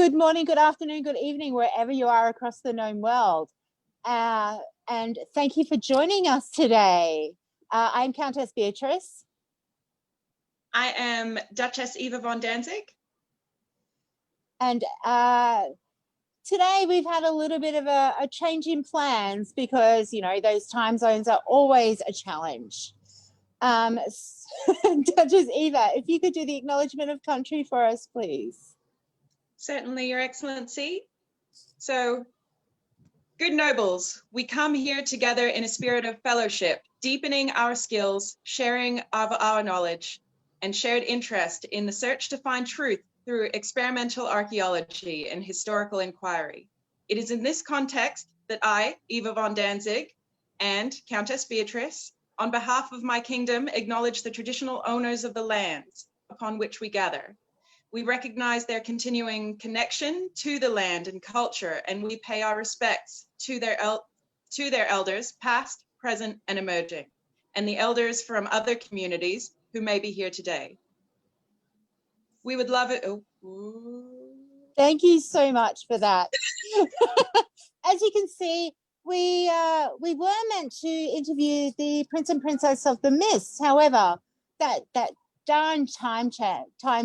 good morning, good afternoon, good evening, wherever you are across the known world. And thank you for joining us today. I'm Countess Beatrice. I am Duchess Eva von Danzig. And today we've had a little bit of a change in plans because, you know, those time zones are always a challenge. Duchess Eva, if you could do the acknowledgement of country for us, please. Certainly, Your Excellency. So, good nobles, we come here together in a spirit of fellowship, deepening our skills, sharing of our knowledge, and shared interest in the search to find truth through experimental archaeology and historical inquiry. It is in this context that I, Eva von Danzig, and Countess Beatrice, on behalf of my kingdom, acknowledge the traditional owners of the lands upon which we gather. We recognize their continuing connection to the land and culture, and we pay our respects to their elders, past, present, and emerging, and the elders from other communities who may be here today. We would love it. Thank you so much for that. As you can see, we were meant to interview the Prince and Princess of the Mist. However, that darn time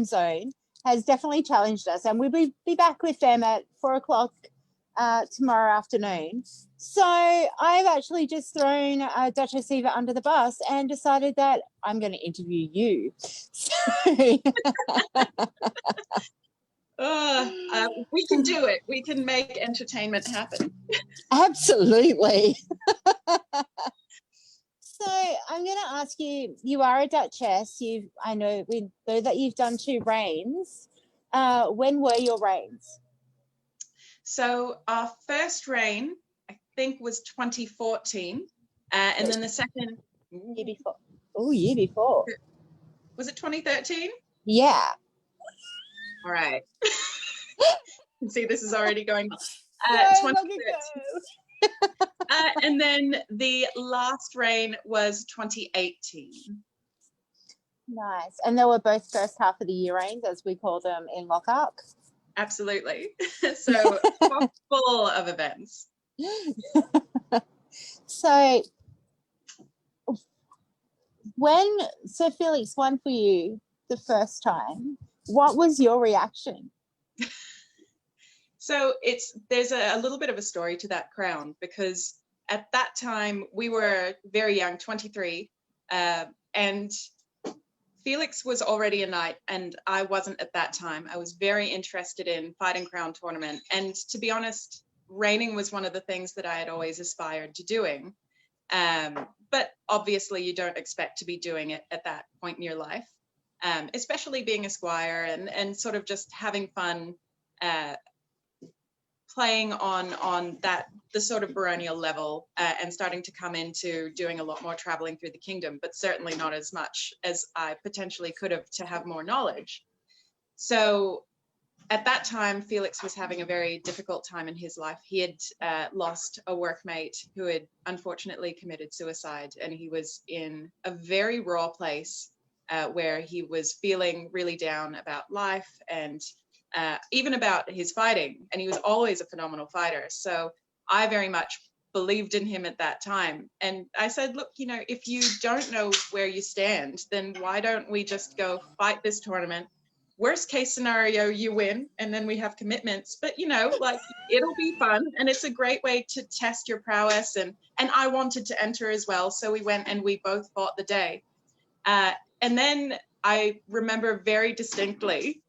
zone has definitely challenged us, and we'll be back with them at 4 o'clock tomorrow afternoon. So I've actually just thrown Duchess Eva under the bus and decided that I'm going to interview you. So we can do it. We can make entertainment happen. Absolutely. So I'm going to ask you, you are a Duchess. We know that you've done 2 reigns. When were your reigns? So our first reign, I think, was 2014. And then the second... Year before. Oh, year before. Was it 2013? Yeah. All right. See, this is already going... and then the last reign was 2018. Nice. And they were both first half of the year reigns, as we call them in Lochac. Absolutely. So full of events. So when Sir Felix won for you the first time, what was your reaction? So there's a little bit of a story to that crown, because at that time we were very young, 23, and Felix was already a knight and I wasn't at that time. I was very interested in fighting crown tournament, and to be honest, reigning was one of the things that I had always aspired to doing. But obviously you don't expect to be doing it at that point in your life, especially being a squire and sort of just having fun playing on the sort of baronial level and starting to come into doing a lot more traveling through the kingdom, but certainly not as much as I potentially could have to have more knowledge. So at that time, Felix was having a very difficult time in his life. He had lost a workmate who had unfortunately committed suicide, and he was in a very raw place where he was feeling really down about life and even about his fighting, and he was always a phenomenal fighter. So I very much believed in him at that time. And I said, look, you know, if you don't know where you stand, then why don't we just go fight this tournament? Worst case scenario, you win, and then we have commitments. But, you know, like, it'll be fun, and it's a great way to test your prowess. And I wanted to enter as well, so we went and we both fought the day. And then I remember very distinctly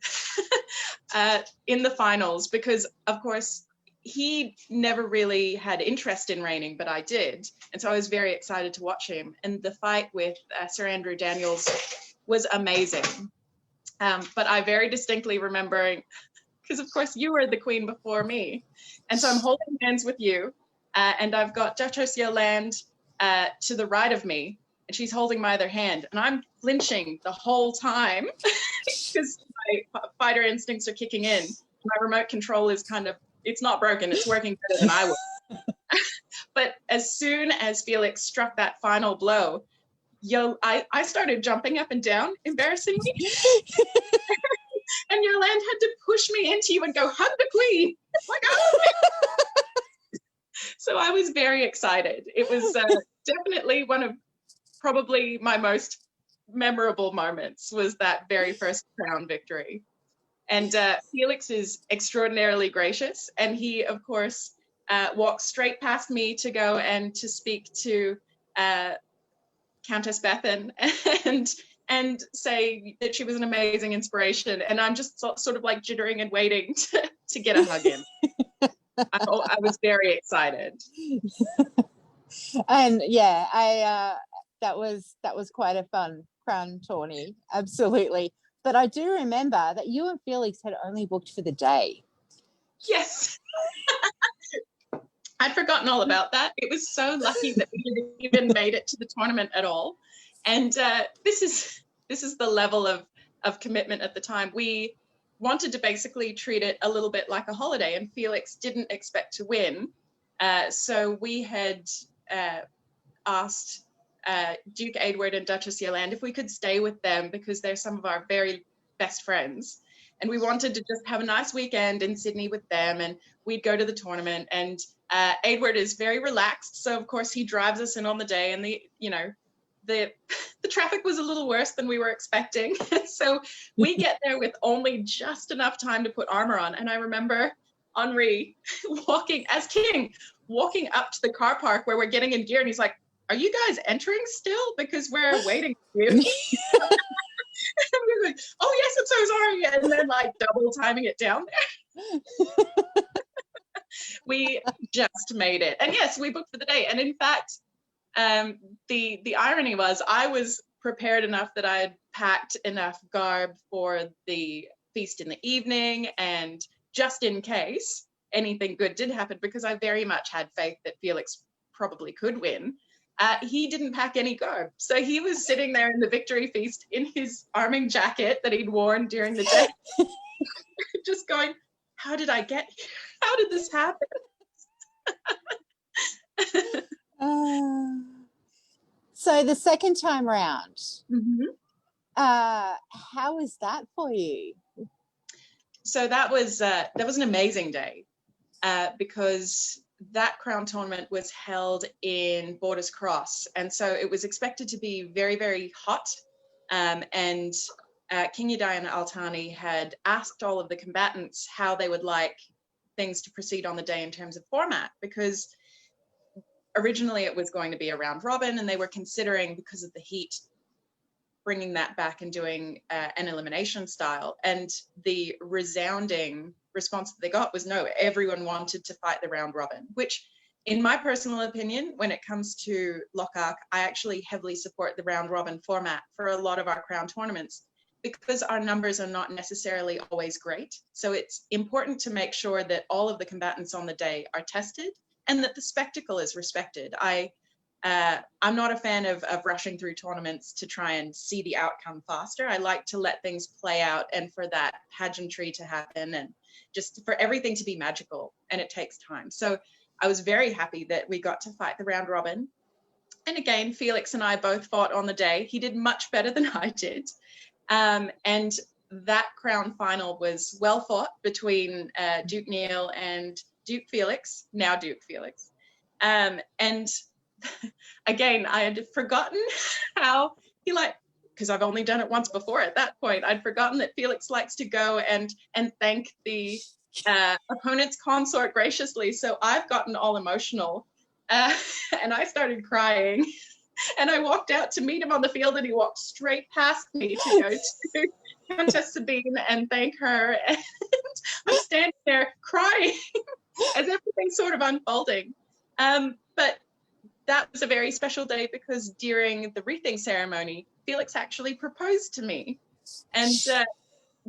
in the finals, because of course he never really had interest in reigning, but I did, and so I was very excited to watch him. And the fight with Sir Andrew Daniels was amazing. But I very distinctly remembering, because of course you were the queen before me, and so I'm holding hands with you, and I've got Duchess Yolande to the right of me, and she's holding my other hand, and I'm flinching the whole time because my fighter instincts are kicking in. My remote control is it's not broken, it's working better than I would. But as soon as Felix struck that final blow, I started jumping up and down, embarrassingly. And Yolande had to push me into you and go, hug the queen. Like, oh. So I was very excited. It was definitely one of probably my most memorable moments was that very first crown victory. And Felix is extraordinarily gracious. And he, of course, walked straight past me to go and to speak to Countess Bethan and say that she was an amazing inspiration. And I'm just sort of like jittering and waiting to get a hug in. I was very excited. And yeah, that was quite a fun crown tourney, absolutely. But I do remember that you and Felix had only booked for the day. Yes. I'd forgotten all about that. It was so lucky that we even made it to the tournament at all. And this is the level of commitment at the time. We wanted to basically treat it a little bit like a holiday, and Felix didn't expect to win. So we had asked Duke Edward and Duchess Yolande if we could stay with them because they're some of our very best friends. And we wanted to just have a nice weekend in Sydney with them, and we'd go to the tournament. And Edward is very relaxed, so of course he drives us in on the day, and the traffic was a little worse than we were expecting. So we get there with only just enough time to put armor on. And I remember Henri walking as king, walking up to the car park where we're getting in gear, and he's like, "Are you guys entering still? Because we're waiting for you." And we were like, "Oh yes, I'm so sorry," and then like double timing it down there. We just made it, and yes, we booked for the day. And in fact, the irony was I was prepared enough that I had packed enough garb for the feast in the evening, and just in case anything good did happen, because I very much had faith that Felix probably could win. He didn't pack any garb. So he was sitting there in the victory feast in his arming jacket that he'd worn during the day, just going, how did I get here? How did this happen? So the second time round, Mm-hmm. how was that for you? So that was an amazing day because that crown tournament was held in Borders Cross, and so it was expected to be very, very hot. And King Yadayan Altani had asked all of the combatants how they would like things to proceed on the day in terms of format, because originally it was going to be a round robin, and they were considering, because of the heat, bringing that back and doing an elimination style. And the resounding response that they got was no, everyone wanted to fight the round robin, which in my personal opinion, when it comes to Lochac, I actually heavily support the round robin format for a lot of our crown tournaments, because our numbers are not necessarily always great. So it's important to make sure that all of the combatants on the day are tested and that the spectacle is respected. I'm not a fan of rushing through tournaments to try and see the outcome faster. I like to let things play out and for that pageantry to happen and just for everything to be magical, and it takes time. So I was very happy that we got to fight the round robin. And again, Felix and I both fought on the day. He did much better than I did. And that crown final was well fought between Duke Neil and Duke Felix, now Duke Felix. And again, I had forgotten how he because I've only done it once before at that point, I'd forgotten that Felix likes to go and thank the opponent's consort graciously. So I've gotten all emotional and I started crying. And I walked out to meet him on the field, and he walked straight past me to go to Countess Sabine and thank her. And I'm standing there crying as everything's sort of unfolding. But that was a very special day because during the wreathing ceremony, Felix actually proposed to me. And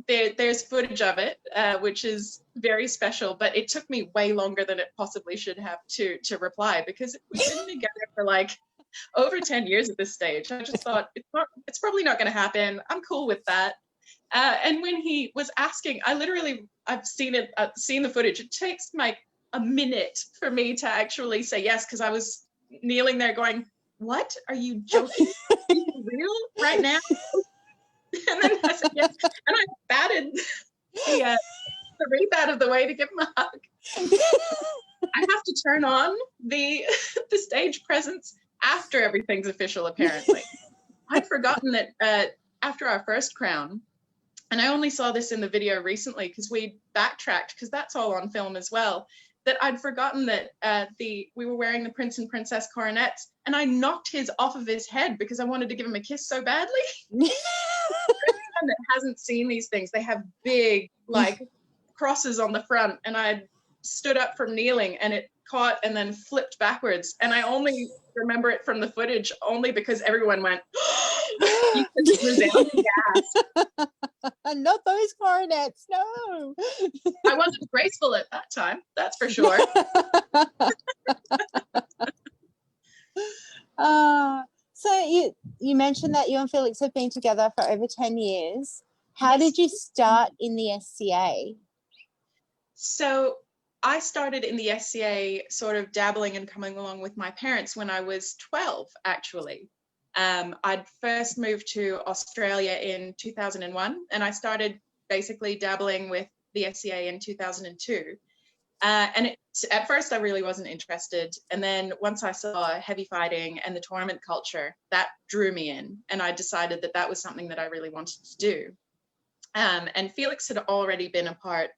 there's footage of it, which is very special, but it took me way longer than it possibly should have to reply, because we've been together for like over 10 years at this stage. I just thought it's probably not going to happen. I'm cool with that. And when he was asking, I've seen the footage. It takes like a minute for me to actually say yes, because I was kneeling there going, "What? Are you joking? Are you real right now?" And then I said yes, and I batted the way to give him a hug. I have to turn on the stage presence after everything's official, apparently. I'd forgotten that after our first crown, and I only saw this in the video recently because we backtracked, because that's all on film as well, that I'd forgotten that we were wearing the prince and princess coronets, and I knocked his off of his head because I wanted to give him a kiss so badly. Anyone that hasn't seen these things, they have big like crosses on the front, and I stood up from kneeling and it caught and then flipped backwards, and I only remember it from the footage only because everyone went you could resounding gasp. Not those coronets, no. I wasn't graceful at that time, that's for sure. So you mentioned that you and Felix have been together for over 10 years. How did you start in the SCA? So I started in the SCA sort of dabbling and coming along with my parents when I was 12, actually. I'd first moved to Australia in 2001, and I started basically dabbling with the SCA in 2002. And at first I really wasn't interested. And then once I saw heavy fighting and the tournament culture, that drew me in. And I decided that that was something that I really wanted to do. And Felix had already been a part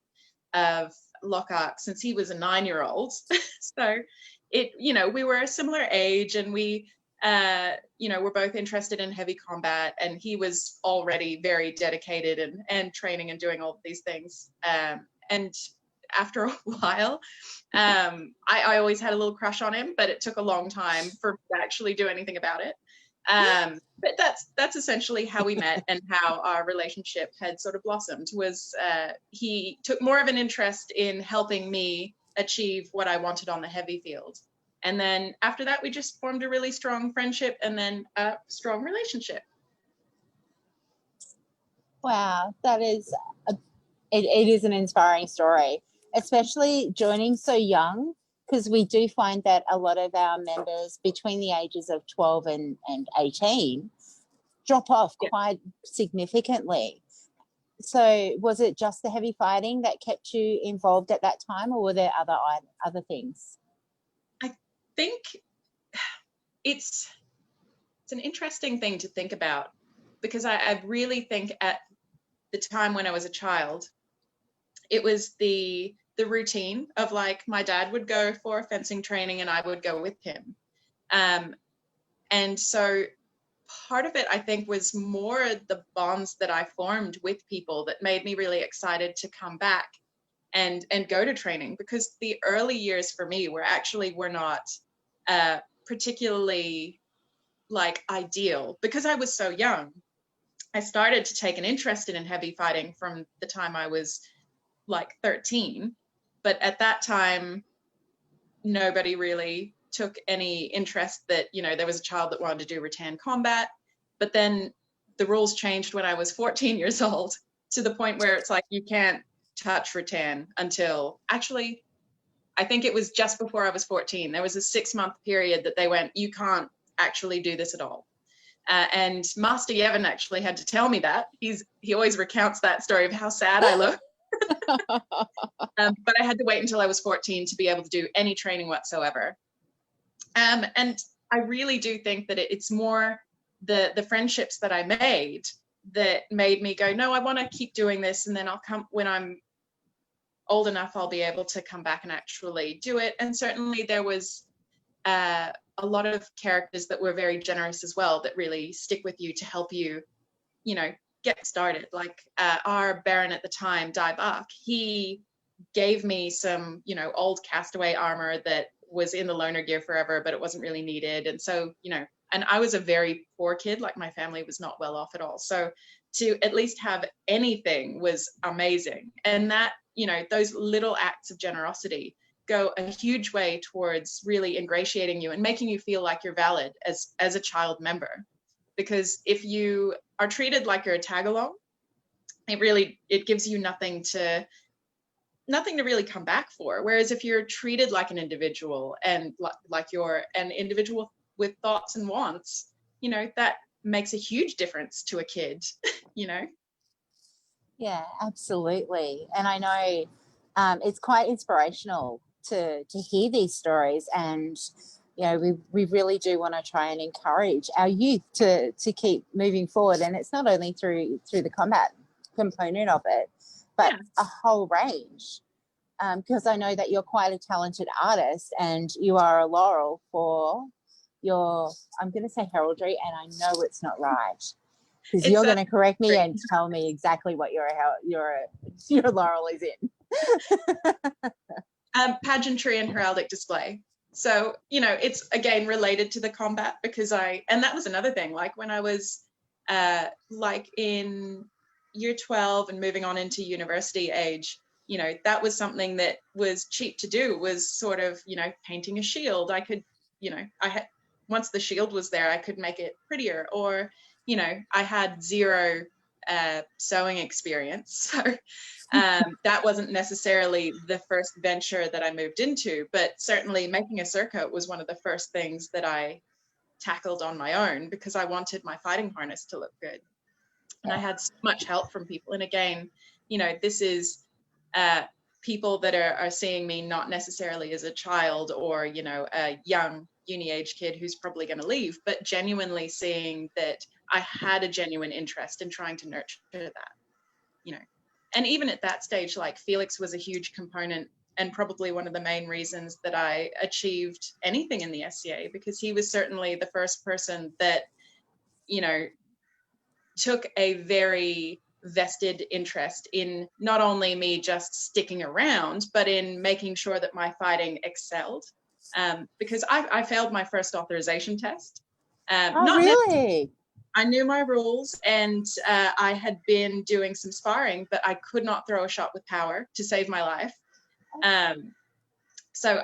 of Lochac since he was a 9-year-old. So we were a similar age, and we, we're both interested in heavy combat, and he was already very dedicated and training and doing all of these things. And after a while, I always had a little crush on him, but it took a long time for me to actually do anything about it. But that's essentially how we met, and how our relationship had sort of blossomed. Was he took more of an interest in helping me achieve what I wanted on the heavy field. And then after that, we just formed a really strong friendship, and then a strong relationship. Wow, that is, it is an inspiring story, especially joining so young, because we do find that a lot of our members between the ages of 12 and 18 drop off quite significantly. So was it just the heavy fighting that kept you involved at that time, or were there other things? I think it's an interesting thing to think about, because I really think at the time when I was a child, it was the routine of like my dad would go for fencing training and I would go with him. And so part of it, I think, was more the bonds that I formed with people that made me really excited to come back and go to training, because the early years for me were not particularly like ideal, because I was so young. I started to take an interest in heavy fighting from the time I was like 13, but at that time nobody really took any interest that there was a child that wanted to do rattan combat. But then the rules changed when I was 14 years old, to the point where it's like you can't touch rattan until, actually I think it was just before I was 14, there was a 6-month period that they went, you can't actually do this at all. And Master Yevon actually had to tell me that. He always recounts that story of how sad I look. But I had to wait until I was 14 to be able to do any training whatsoever. And I really do think that it's more the friendships that I made that made me go, no, I want to keep doing this, and then I'll come when I'm old enough, I'll be able to come back and actually do it. And certainly there was a lot of characters that were very generous as well, that really stick with you to help you, get started. Like our Baron at the time, Bach, he gave me some, old castaway armor that was in the loaner gear forever, but it wasn't really needed. And so, and I was a very poor kid, like my family was not well off at all. So to at least have anything was amazing. And that, those little acts of generosity go a huge way towards really ingratiating you and making you feel like you're valid as a child member. Because if you are treated like you're a tag-along, it gives you nothing to really come back for. Whereas if you're treated like an individual, and like you're an individual with thoughts and wants, that makes a huge difference to a kid. Yeah, absolutely. And I know it's quite inspirational to hear these stories. And we really do want to try and encourage our youth to keep moving forward. And it's not only through the combat component of it, but a whole range. Because I know that you're quite a talented artist, and you are a laurel for your, I'm going to say heraldry, and I know it's not right, because you're going to correct me and tell me exactly what your laurel is in. Pageantry and heraldic display. So, it's again related to the combat, because and that was another thing, like when I was like in year 12 and moving on into university age, that was something that was cheap to do, was sort of, painting a shield. I could, once the shield was there, I could make it prettier. Or, I had zero sewing experience. So that wasn't necessarily the first venture that I moved into, but certainly making a surcoat was one of the first things that I tackled on my own, because I wanted my fighting harness to look good. And I had so much help from people. And again, this is people that are seeing me not necessarily as a child or, a young uni age kid who's probably going to leave, but genuinely seeing that I had a genuine interest in trying to nurture that, And even at that stage, like, Felix was a huge component, and probably one of the main reasons that I achieved anything in the SCA, because he was certainly the first person that, took a very vested interest in not only me just sticking around, but in making sure that my fighting excelled. Because I failed my first authorization test. Really? I knew my rules, and I had been doing some sparring, but I could not throw a shot with power to save my life. So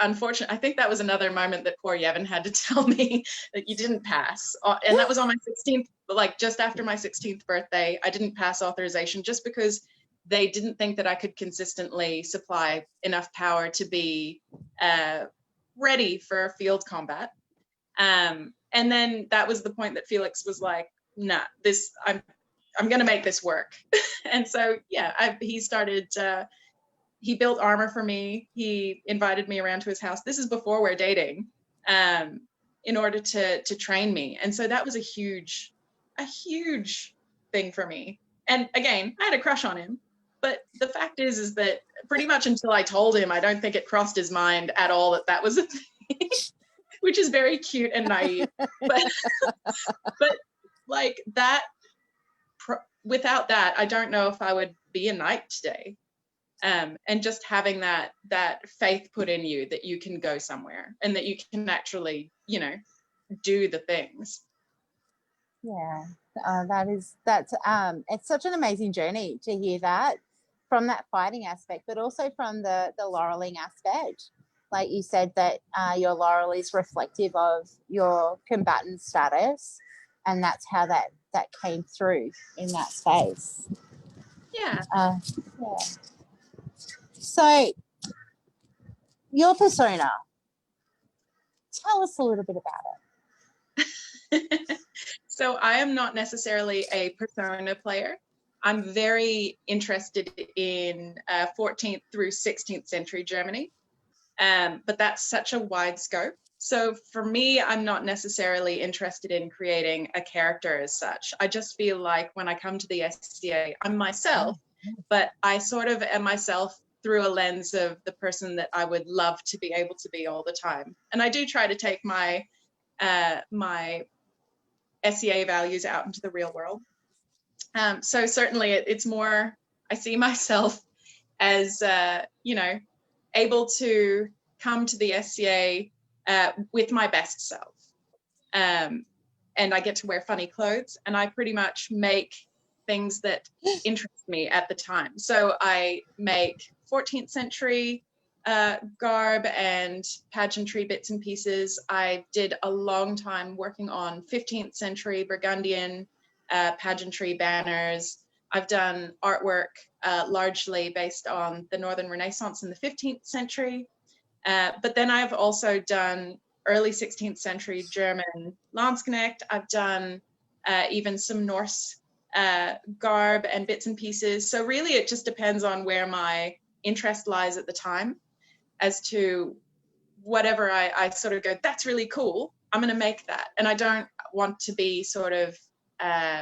unfortunately, I think that was another moment that poor Yevon had to tell me that you didn't pass. And that was on my 16th, like just after my 16th birthday. I didn't pass authorization just because they didn't think that I could consistently supply enough power to be ready for field combat. And then that was the point that Felix was like, nah, I'm going to make this work. And so, he started, he built armor for me. He invited me around to his house. This is before we're dating, in order to train me. And so that was a huge thing for me. And again, I had a crush on him, but the fact is that pretty much until I told him, I don't think it crossed his mind at all that was a thing, which is very cute and naive. But like that, without that, I don't know if I would be a knight today. And just having that faith put in you that you can go somewhere and that you can actually, do the things. Yeah, that's it's such an amazing journey to hear that, from that fighting aspect, but also from the laureling aspect. Like you said, that your laurel is reflective of your combatant status, and that's how that came through in that space. Yeah. So, your persona, tell us a little bit about it. So I am not necessarily a persona player. I'm very interested in 14th through 16th century Germany, but that's such a wide scope. So for me, I'm not necessarily interested in creating a character as such. I just feel like when I come to the SCA, I'm myself, but I sort of am myself through a lens of the person that I would love to be able to be all the time. And I do try to take my my SCA values out into the real world. So certainly it's more, I see myself as, able to come to the SCA with my best self. And I get to wear funny clothes, and I pretty much make things that interest me at the time. So I make 14th century garb and pageantry bits and pieces. I did a long time working on 15th century Burgundian pageantry banners. I've done artwork largely based on the Northern Renaissance in the 15th century. But then I've also done early 16th century German Landsknecht. I've done even some Norse garb and bits and pieces. So really it just depends on where my interest lies at the time as to whatever I sort of go, that's really cool, I'm going to make that. And I don't want to be sort of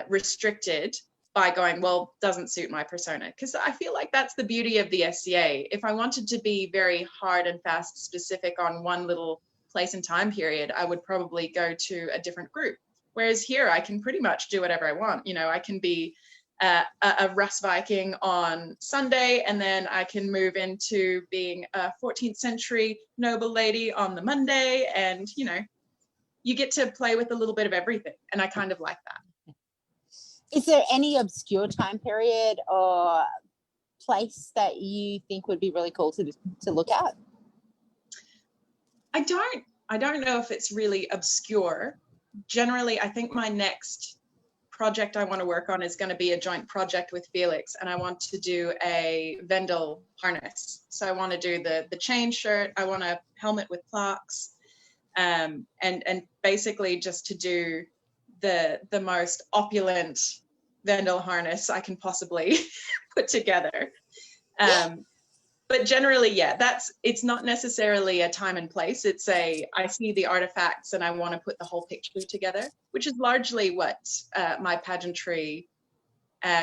restricted by going, well, doesn't suit my persona. Because I feel like that's the beauty of the SCA. If I wanted to be very hard and fast specific on one little place and time period, I would probably go to a different group. Whereas here, I can pretty much do whatever I want. You know, I can be a Russ Viking on Sunday, and then I can move into being a 14th century noble lady on the Monday. And, you know, you get to play with a little bit of everything. And I kind of like that. Is there any obscure time period or place that you think would be really cool to look at? I don't know if it's really obscure. Generally, I think my next project I want to work on is going to be a joint project with Felix, and I want to do a Vendel harness. So I want to do the chain shirt, I want a helmet with plaques, and basically just to do the most opulent Vendel harness I can possibly put together. But generally, yeah, it's not necessarily a time and place. It's I see the artifacts and I want to put the whole picture together, which is largely what my pageantry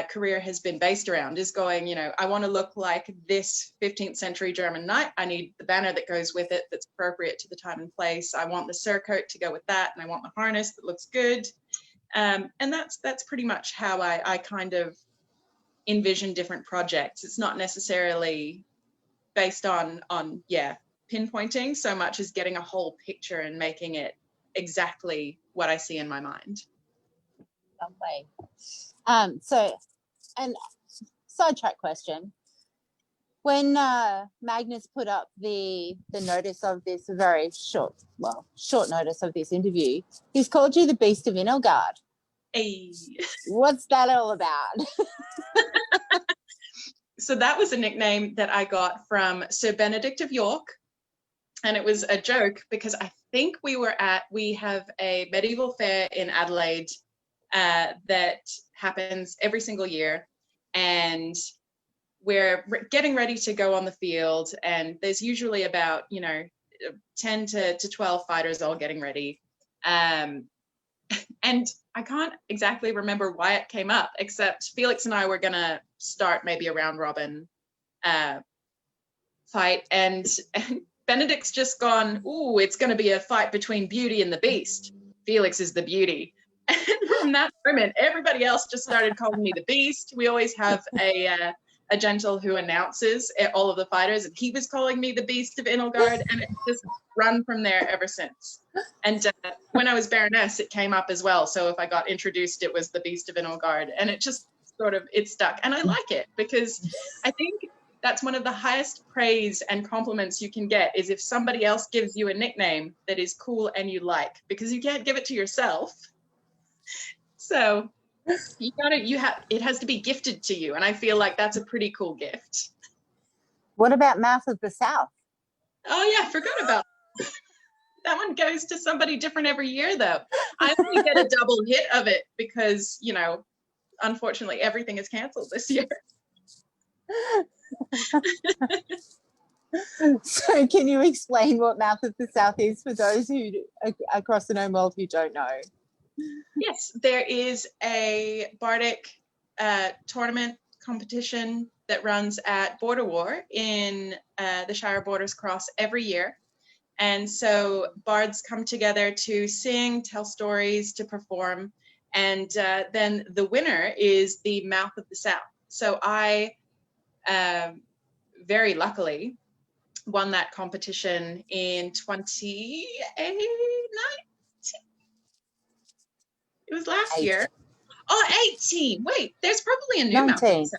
career has been based around, is going, you know, I want to look like this 15th century German knight. I need the banner that goes with it that's appropriate to the time and place. I want the surcoat to go with that, and I want the harness that looks good. And that's pretty much how I kind of envision different projects. It's not necessarily based on pinpointing so much as getting a whole picture and making it exactly what I see in my mind. Lovely. So, and sidetrack question. When Magnus put up the notice of this very short notice of this interview, he's called you the Beast of Innilgard. Hey. What's that all about? So that was a nickname that I got from Sir Benedict of York. And it was a joke because I think we have a medieval fair in Adelaide that happens every single year. And we're getting ready to go on the field. And there's usually about, 10 to 12 fighters all getting ready. And I can't exactly remember why it came up, except Felix and I were going to start maybe a round robin fight. And Benedict's just gone, ooh, it's going to be a fight between Beauty and the Beast. Felix is the Beauty. And from that moment, everybody else just started calling me the Beast. We always have a gentle who announces all of the fighters, and he was calling me the Beast of Innilgard, and it's just run from there ever since. And when I was Baroness, it came up as well. So if I got introduced, it was the Beast of Innilgard, and it just it stuck. And I like it because I think that's one of the highest praise and compliments you can get, is if somebody else gives you a nickname that is cool and you like, because you can't give it to yourself. So it has to be gifted to you. And I feel like that's a pretty cool gift. What about Mouth of the South? Oh yeah, forgot about that one. Goes to somebody different every year though. I only get a double hit of it because, unfortunately everything is canceled this year. So can you explain what Mouth of the South is for those who across the known world who don't know? Yes, there is a bardic tournament competition that runs at Border War in the Shire Borders Cross every year. And so bards come together to sing, tell stories, to perform. And then the winner is the Mouth of the South. So I very luckily won that competition in 2018. It was last year. Oh, 18. Wait, there's probably a new 19.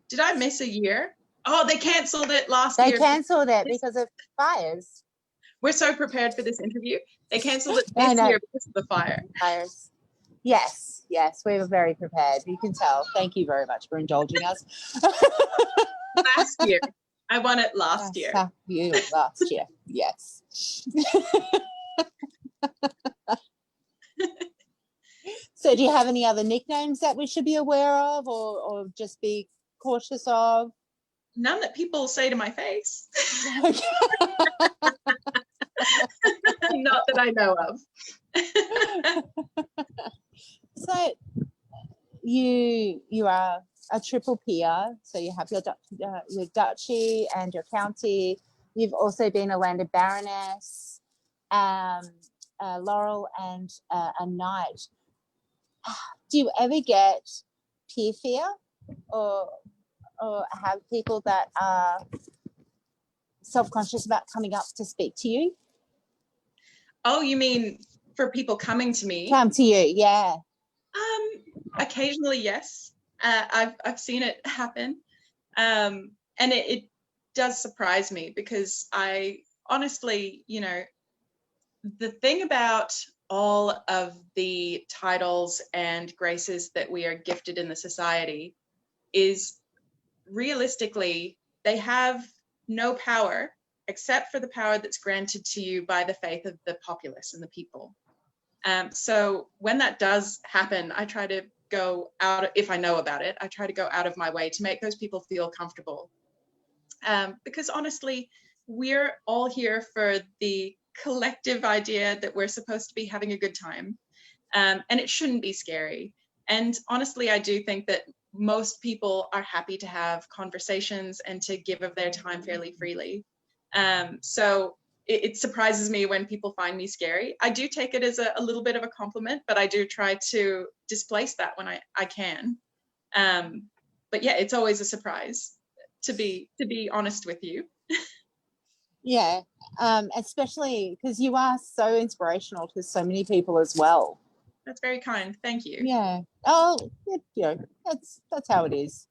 Did I miss a year? Oh, they canceled it last year. They canceled it because of fires. We're so prepared for this interview. They canceled it this year because of the fires. Yes, we were very prepared. You can tell. Thank you very much for indulging us. Last year. I won it last year. Last year, yes. So do you have any other nicknames that we should be aware of or just be cautious of? None that people say to my face. Okay. Not that I know of. So you are a triple peer. So you have your duchy and your county. You've also been a landed baroness, Laurel, and a knight. Do you ever get peer fear or have people that are self-conscious about coming up to speak to you? Oh, you mean for people coming to me? Come to you, yeah. Occasionally, yes. I've seen it happen. And it does surprise me because I honestly, the thing about all of the titles and graces that we are gifted in the society is realistically, they have no power except for the power that's granted to you by the faith of the populace and the people. So when that does happen, I try to go out, if I know about it, I try to go out of my way to make those people feel comfortable. Because honestly, we're all here for the collective idea that we're supposed to be having a good time. And it shouldn't be scary. And honestly, I do think that most people are happy to have conversations and to give of their time fairly freely. So it surprises me when people find me scary. I do take it as a little bit of a compliment, but I do try to displace that when I can. But yeah, it's always a surprise, to be honest with you. Yeah, especially because you are so inspirational to so many people as well. That's very kind. Thank you. Yeah. Oh, that's how it is.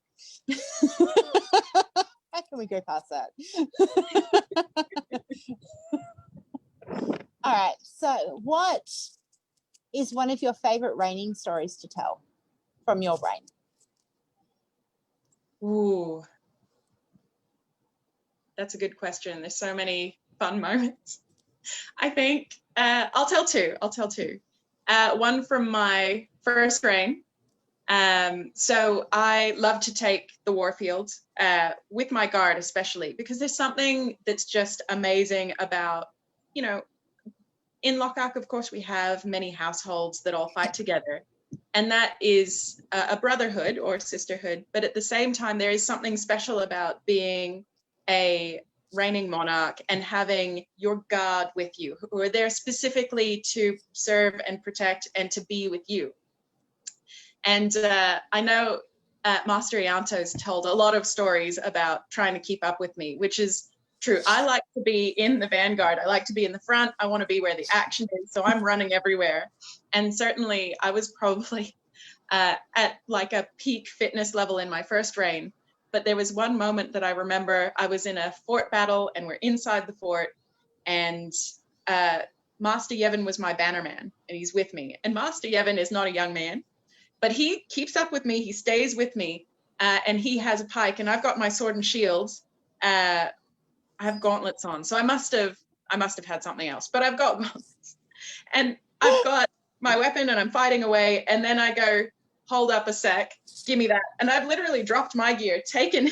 How can we go past that? All right. So, what is one of your favorite reigning stories to tell from your reign? Ooh, that's a good question. There's so many fun moments. I think I'll tell two. One from my first reign. So I love to take the warfield with my guard, especially because there's something that's just amazing about, in Lochac, of course, we have many households that all fight together. And that is a brotherhood or sisterhood. But at the same time, there is something special about being a reigning monarch and having your guard with you, who are there specifically to serve and protect and to be with you. And I know Master Ianto's told a lot of stories about trying to keep up with me, which is true. I like to be in the vanguard. I like to be in the front. I want to be where the action is. So I'm running everywhere. And certainly I was probably at like a peak fitness level in my first reign. But there was one moment that I remember. I was in a fort battle and we're inside the fort, and Master Yevon was my bannerman and he's with me. And Master Yevon is not a young man, but he keeps up with me. He stays with me, and he has a pike, and I've got my sword and shields. I have gauntlets on, so I must have had something else, but I've got gauntlets, and I've got my weapon, and I'm fighting away. And then I go, hold up a sec, give me that, and I've literally dropped my gear, taken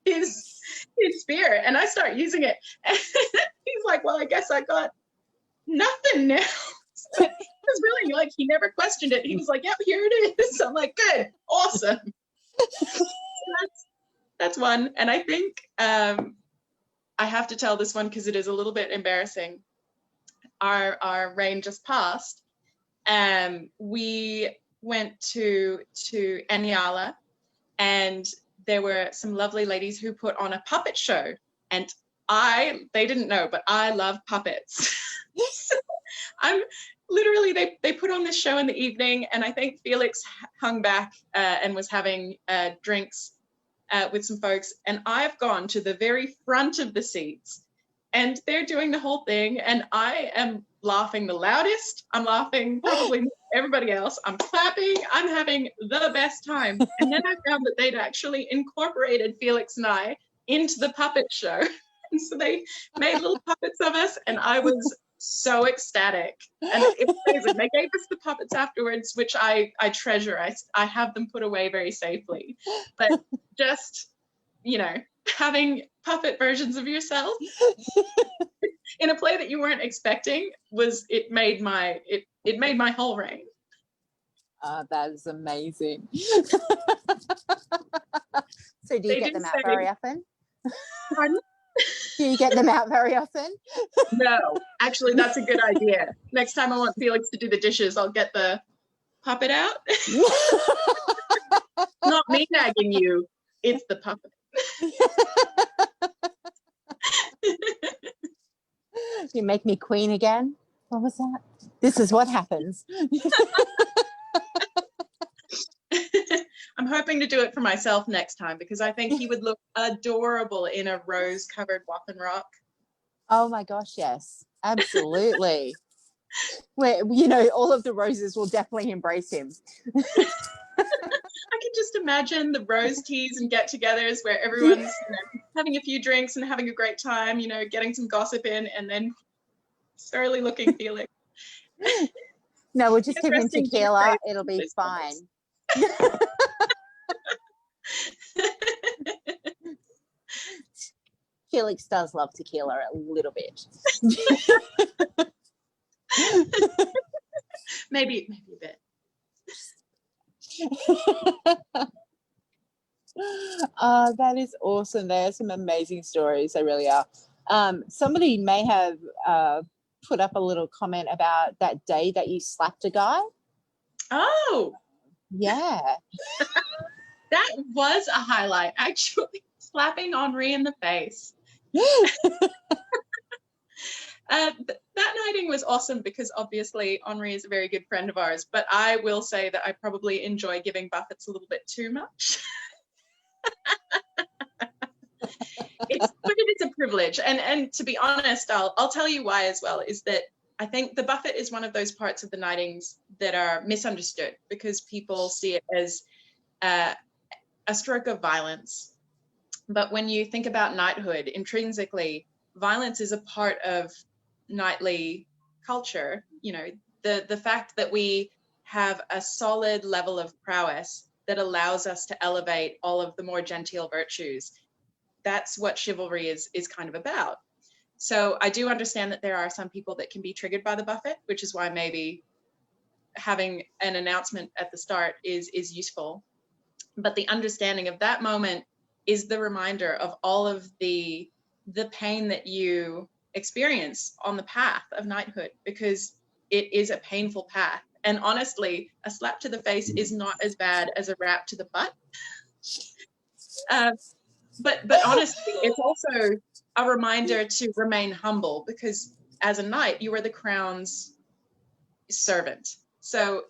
his spear, and I start using it. And he's like, "Well, I guess I got nothing now." So it was really like he never questioned it. He was like, "Yep, here it is." I'm like, "Good, awesome." That's one. And I think I have to tell this one because it is a little bit embarrassing. Our reign just passed. We went to Aniala, and there were some lovely ladies who put on a puppet show, and they didn't know, but I love puppets. So I'm literally, they put on this show in the evening, and I think Felix hung back and was having drinks with some folks, and I've gone to the very front of the seats, and they're doing the whole thing, and I am laughing the loudest. I'm laughing probably more than everybody else. I'm clapping. I'm having the best time. And then I found that they'd actually incorporated Felix and I into the puppet show. And so they made little puppets of us, and I was so ecstatic. And it was amazing. They gave us the puppets afterwards, which I treasure. I have them put away very safely. But just, having puppet versions of yourself in a play that you weren't expecting it made my whole reign. That is amazing. So do you get them out very often? Pardon? Do you get them out very often? No, actually, that's a good idea. Next time I want Felix to do the dishes, I'll get the puppet out. Not me nagging you, it's the puppet. You make me queen again? What was that? This is what happens. I'm hoping to do it for myself next time, because I think he would look adorable in a rose-covered waffen rock. Oh my gosh, yes, absolutely. Where all of the roses will definitely embrace him. I can just imagine the rose teas and get-togethers where everyone's having a few drinks and having a great time, getting some gossip in, and then surly looking Felix. No, we'll just give him tequila. It'll be fine. Felix does love tequila a little bit. maybe a bit. That is awesome. There are some amazing stories. They really are. Somebody may have put up a little comment about that day that you slapped a guy. Oh, yeah. That was a highlight, actually. Slapping Henri in the face. That nighting was awesome because obviously Henri is a very good friend of ours, but I will say that I probably enjoy giving buffets a little bit too much. It's a privilege, and to be honest, I'll tell you why as well, is that I think the buffet is one of those parts of the nightings that are misunderstood because people see it as a stroke of violence. But when you think about knighthood, intrinsically, violence is a part of knightly culture. The fact that we have a solid level of prowess that allows us to elevate all of the more genteel virtues, that's what chivalry is kind of about. So I do understand that there are some people that can be triggered by the buffet, which is why maybe having an announcement at the start is useful. But the understanding of that moment is the reminder of all of the pain that you experience on the path of knighthood, because it is a painful path. And honestly, a slap to the face is not as bad as a rap to the butt. But honestly, it's also a reminder to remain humble, because as a knight, you are the crown's servant. So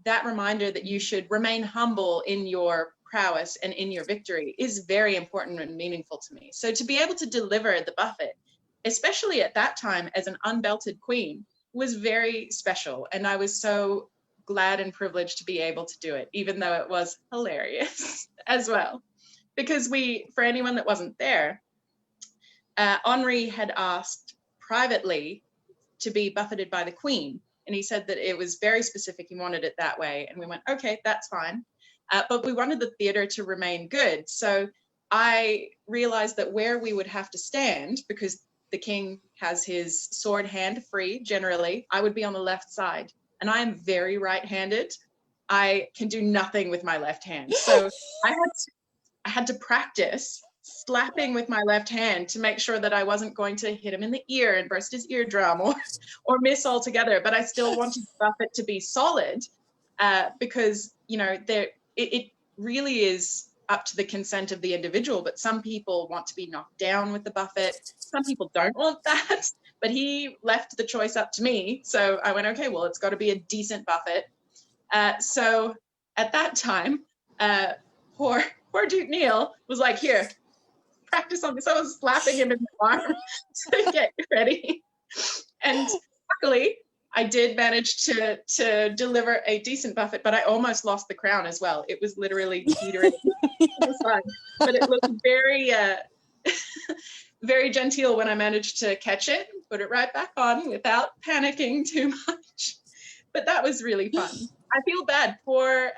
that reminder that you should remain humble in your prowess and in your victory is very important and meaningful to me. So to be able to deliver the buffet, especially at that time as an unbelted queen, was very special. And I was so glad and privileged to be able to do it, even though it was hilarious as well. Because for anyone that wasn't there, Henri had asked privately to be buffeted by the queen. And he said that it was very specific. He wanted it that way. And we went, okay, that's fine. But we wanted the theater to remain good. So I realized that where we would have to stand, because the king has his sword hand free generally, I would be on the left side. And I am very right-handed. I can do nothing with my left hand. So I had to practice slapping with my left hand to make sure that I wasn't going to hit him in the ear and burst his eardrum or miss altogether. But I still wanted the buffet to be solid because, it really is up to the consent of the individual. But some people want to be knocked down with the buffet. Some people don't want that. But he left the choice up to me. So I went, okay, well, it's got to be a decent buffet. So at that time, poor Duke Neil was like, here, practice on this. I was slapping him in the arm to get ready. And luckily, I did manage to deliver a decent buffet, but I almost lost the crown as well. It was literally teetering. It was fun. But it looked very, very genteel when I managed to catch it, put it right back on without panicking too much. But that was really fun. I feel bad for,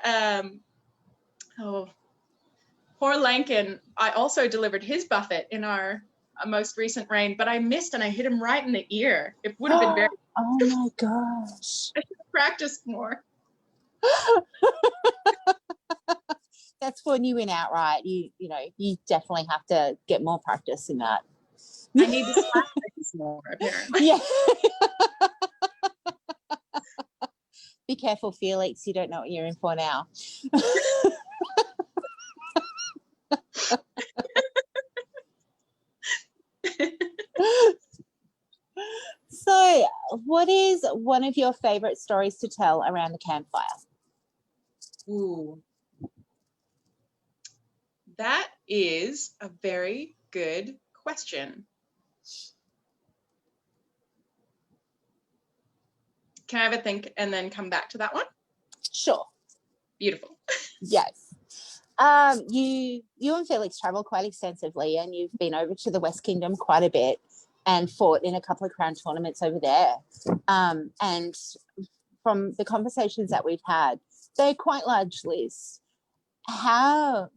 poor Lankin. I also delivered his buffet in our most recent rain, but I missed and I hit him right in the ear. It would have been very, Oh my gosh. I should have practiced more. That's when you win outright. You know, you definitely have to get more practice in that. I need to practice more, apparently. Yeah. Be careful, Felix. You don't know what you're in for now. So, what is one of your favorite stories to tell around the campfire? Ooh. That is a very good question. Can I have a think and then come back to that one? Sure. Beautiful. Yes. You and Felix travel quite extensively, and you've been over to the West Kingdom quite a bit and fought in a couple of crown tournaments over there. And from the conversations that we've had, they're quite large lists. How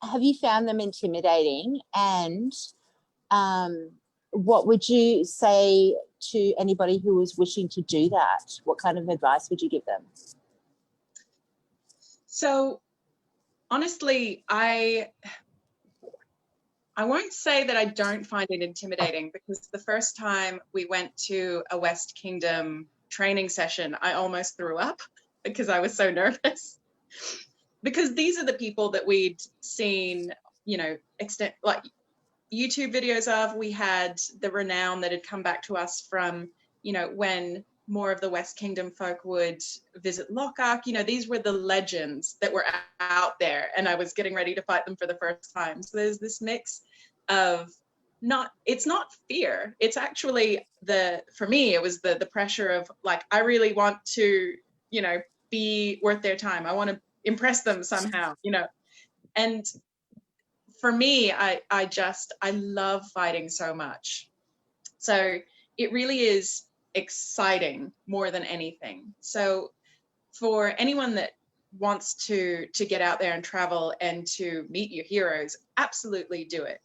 have you found them intimidating? And what would you say to anybody who was wishing to do that? What kind of advice would you give them? So honestly, I won't say that I don't find it intimidating, because the first time we went to a West Kingdom training session, I almost threw up because I was so nervous. Because these are the people that we'd seen, you know, like YouTube videos of. We had the renown that had come back to us from, you know, when more of the West Kingdom folk would visit Lochac. You know, these were the legends that were out there, and I was getting ready to fight them for the first time. So there's this mix of it's not fear. It's actually for me, it was the pressure of like, I really want to, you know, be worth their time. I want to impress them somehow, you know. And for me, I love fighting so much. So it really is exciting more than anything. So for anyone that wants to get out there and travel and to meet your heroes, absolutely do it.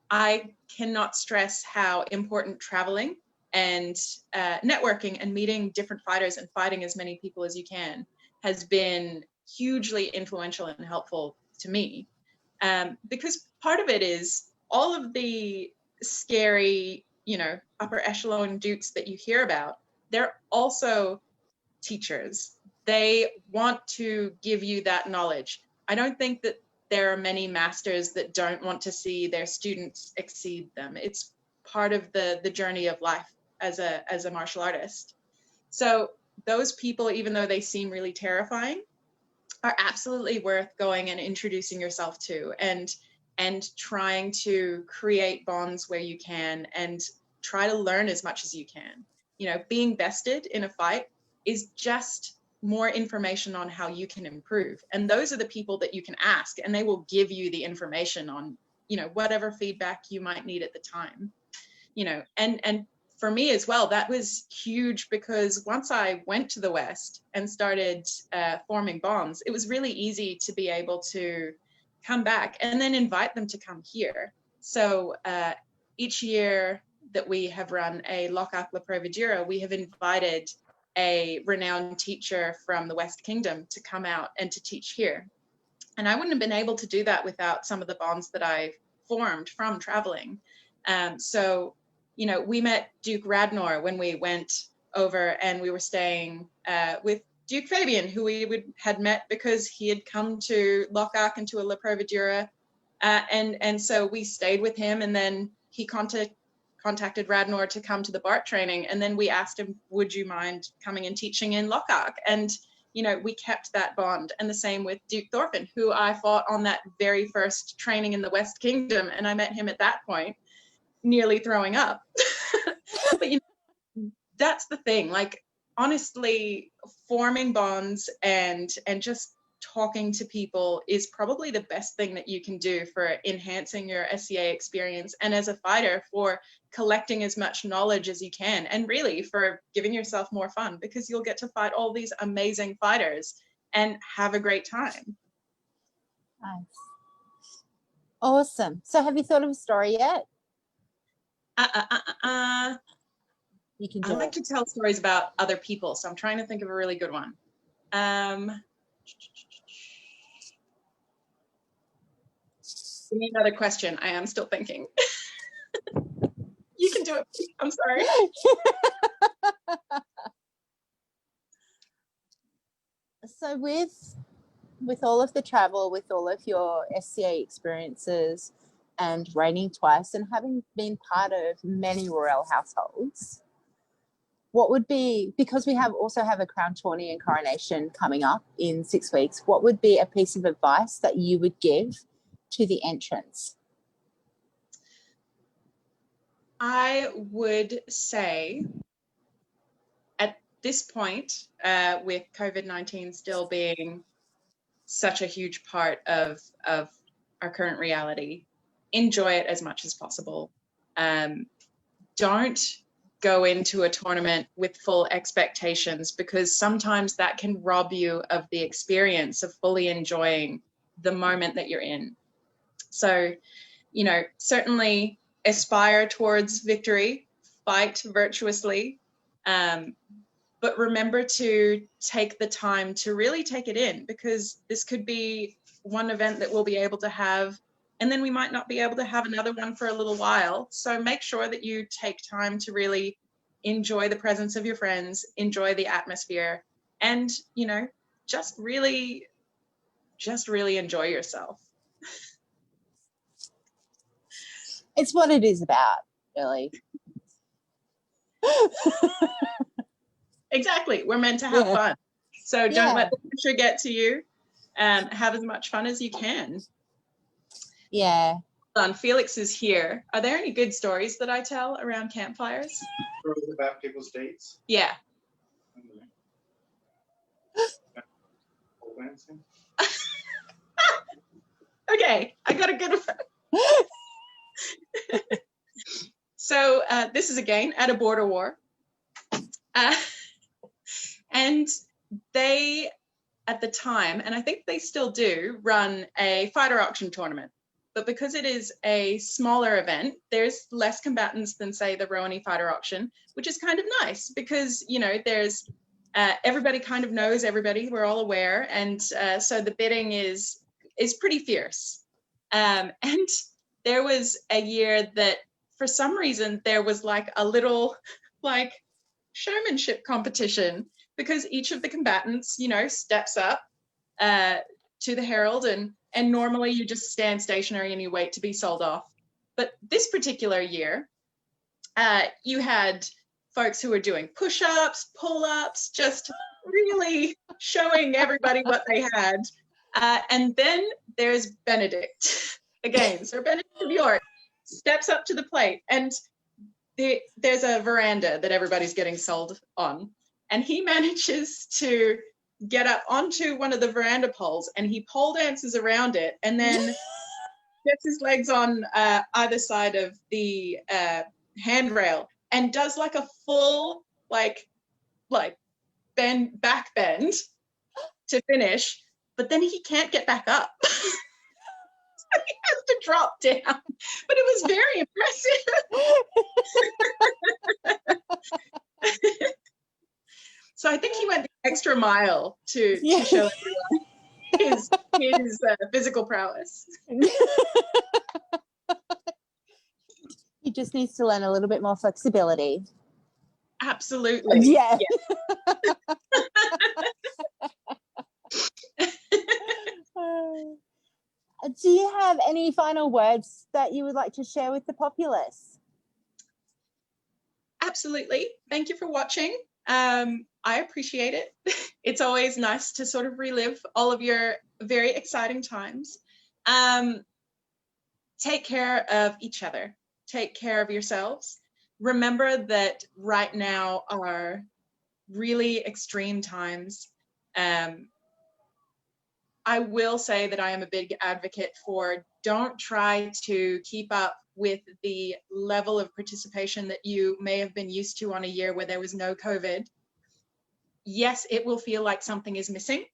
I cannot stress how important traveling and networking and meeting different fighters and fighting as many people as you can has been hugely influential and helpful to me. Because part of it is all of the scary, you know, upper echelon dukes that you hear about, they're also teachers. They want to give you that knowledge. I don't think that there are many masters that don't want to see their students exceed them. It's part of the journey of life as a martial artist. So those people, even though they seem really terrifying, are absolutely worth going and introducing yourself to, and trying to create bonds where you can, and try to learn as much as you can. You know, being bested in a fight is just more information on how you can improve. And those are the people that you can ask, and they will give you the information on, you know, whatever feedback you might need at the time. You know, and for me as well, that was huge, because once I went to the West and started forming bonds, it was really easy to be able to come back and then invite them to come here. So each year that we have run a Lochac La Providura, we have invited a renowned teacher from the West Kingdom to come out and to teach here. And I wouldn't have been able to do that without some of the bonds that I've formed from traveling. So, you know, we met Duke Radnor when we went over, and we were staying with Duke Fabian, who we had met because he had come to Lochac and to a La Providura. And so we stayed with him, and then he contacted Radnor to come to the BART training. And then we asked him, would you mind coming and teaching in Lochac? And, you know, we kept that bond. And the same with Duke Thorfinn, who I fought on that very first training in the West Kingdom. And I met him at that point, nearly throwing up. But, you know, that's the thing. Like, honestly, forming bonds and just talking to people is probably the best thing that you can do for enhancing your SCA experience, and as a fighter for collecting as much knowledge as you can, and really for giving yourself more fun, because you'll get to fight all these amazing fighters and have a great time. Nice. Awesome. So have you thought of a story yet? You can do I like to tell stories about other people, so I'm trying to think of a really good one. Give me another question. I am still thinking. You can do it. I'm sorry. So with all of the travel, with all of your SCA experiences and reigning twice and having been part of many royal households, what would be, because we also have a crown tourney and coronation coming up in 6 weeks, what would be a piece of advice that you would give to the entrants? I would say at this point, with COVID-19 still being such a huge part of our current reality, enjoy it as much as possible. Don't go into a tournament with full expectations, because sometimes that can rob you of the experience of fully enjoying the moment that you're in. So, you know, certainly aspire towards victory, fight virtuously, but remember to take the time to really take it in, because this could be one event that we'll be able to have, and then we might not be able to have another one for a little while. So make sure that you take time to really enjoy the presence of your friends, enjoy the atmosphere, and, you know, just really enjoy yourself. It's what it is about, really. Exactly. We're meant to have fun. So don't let the pressure get to you. Have as much fun as you can. Yeah. Felix is here. Are there any good stories that I tell around campfires? Stories about people's dates? Yeah. Okay, I got a good one. So this is again at a border war. And they, at the time, and I think they still do, run a fighter auction tournament. But because it is a smaller event, there's less combatants than, say, the Rowaney fighter auction, which is kind of nice because, you know, there's everybody kind of knows everybody. We're all aware. And so the bidding is pretty fierce. And there was a year that for some reason there was like a little like showmanship competition, because each of the combatants, you know, steps up to the herald, and normally you just stand stationary and you wait to be sold off. But this particular year, you had folks who were doing push-ups, pull-ups, just really showing everybody what they had. And then there's Benedict. Again, Sir Benedict of York steps up to the plate, and there's a veranda that everybody's getting sold on. And he manages to get up onto one of the veranda poles, and he pole dances around it, and then gets his legs on either side of the handrail and does like a full like back bend to finish, but then he can't get back up. So he has to drop down, but it was very impressive. So I think he went the extra mile to show everyone his physical prowess. He just needs to learn a little bit more flexibility. Absolutely. Yeah. Do you have any final words that you would like to share with the populace? Absolutely. Thank you for watching. I appreciate it. It's always nice to sort of relive all of your very exciting times. Take care of each other. Take care of yourselves. Remember that right now are really extreme times. I will say that I am a big advocate for don't try to keep up with the level of participation that you may have been used to on a year where there was no COVID. Yes, it will feel like something is missing,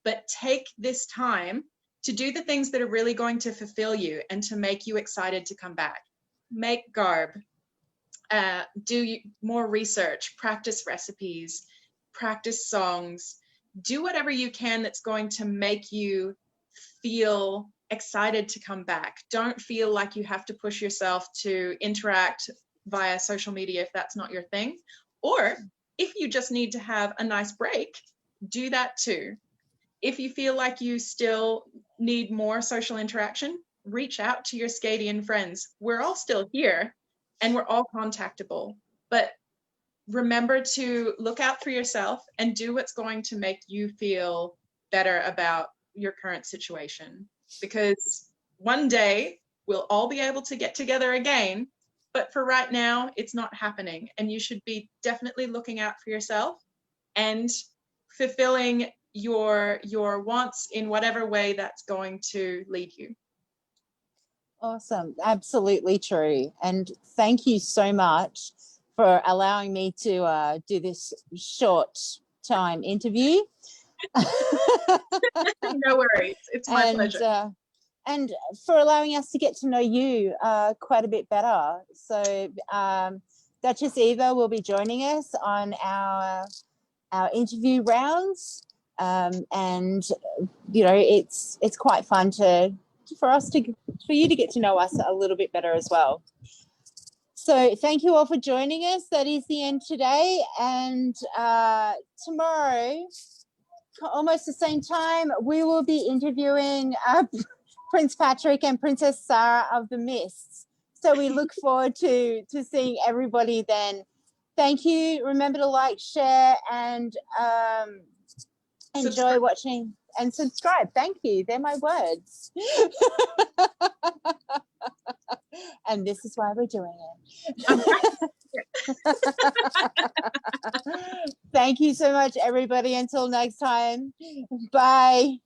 but take this time to do the things that are really going to fulfill you and to make you excited to come back. Make garb, do more research, practice recipes, practice songs, do whatever you can that's going to make you feel excited to come back. Don't feel like you have to push yourself to interact via social media if that's not your thing. Or if you just need to have a nice break, do that too. If you feel like you still need more social interaction, reach out to your Scadian friends. We're all still here and we're all contactable, but remember to look out for yourself and do what's going to make you feel better about your current situation, because one day we'll all be able to get together again, but for right now it's not happening, and you should be definitely looking out for yourself and fulfilling your wants in whatever way that's going to lead you. Awesome. Absolutely true. And thank you so much for allowing me to do this short time interview. No worries. It's my pleasure. And for allowing us to get to know you quite a bit better. So Duchess Eva will be joining us on our interview rounds. And you know, it's quite fun for you to get to know us a little bit better as well. So thank you all for joining us. That is the end today, and tomorrow, almost the same time, we will be interviewing Prince Patrick and Princess Sarah of the Mists. So we look forward to seeing everybody then. Thank you. Remember to like, share, and enjoy watching and subscribe. Thank you. They're my words. And this is why we're doing it. Thank you so much, everybody. Until next time. Bye.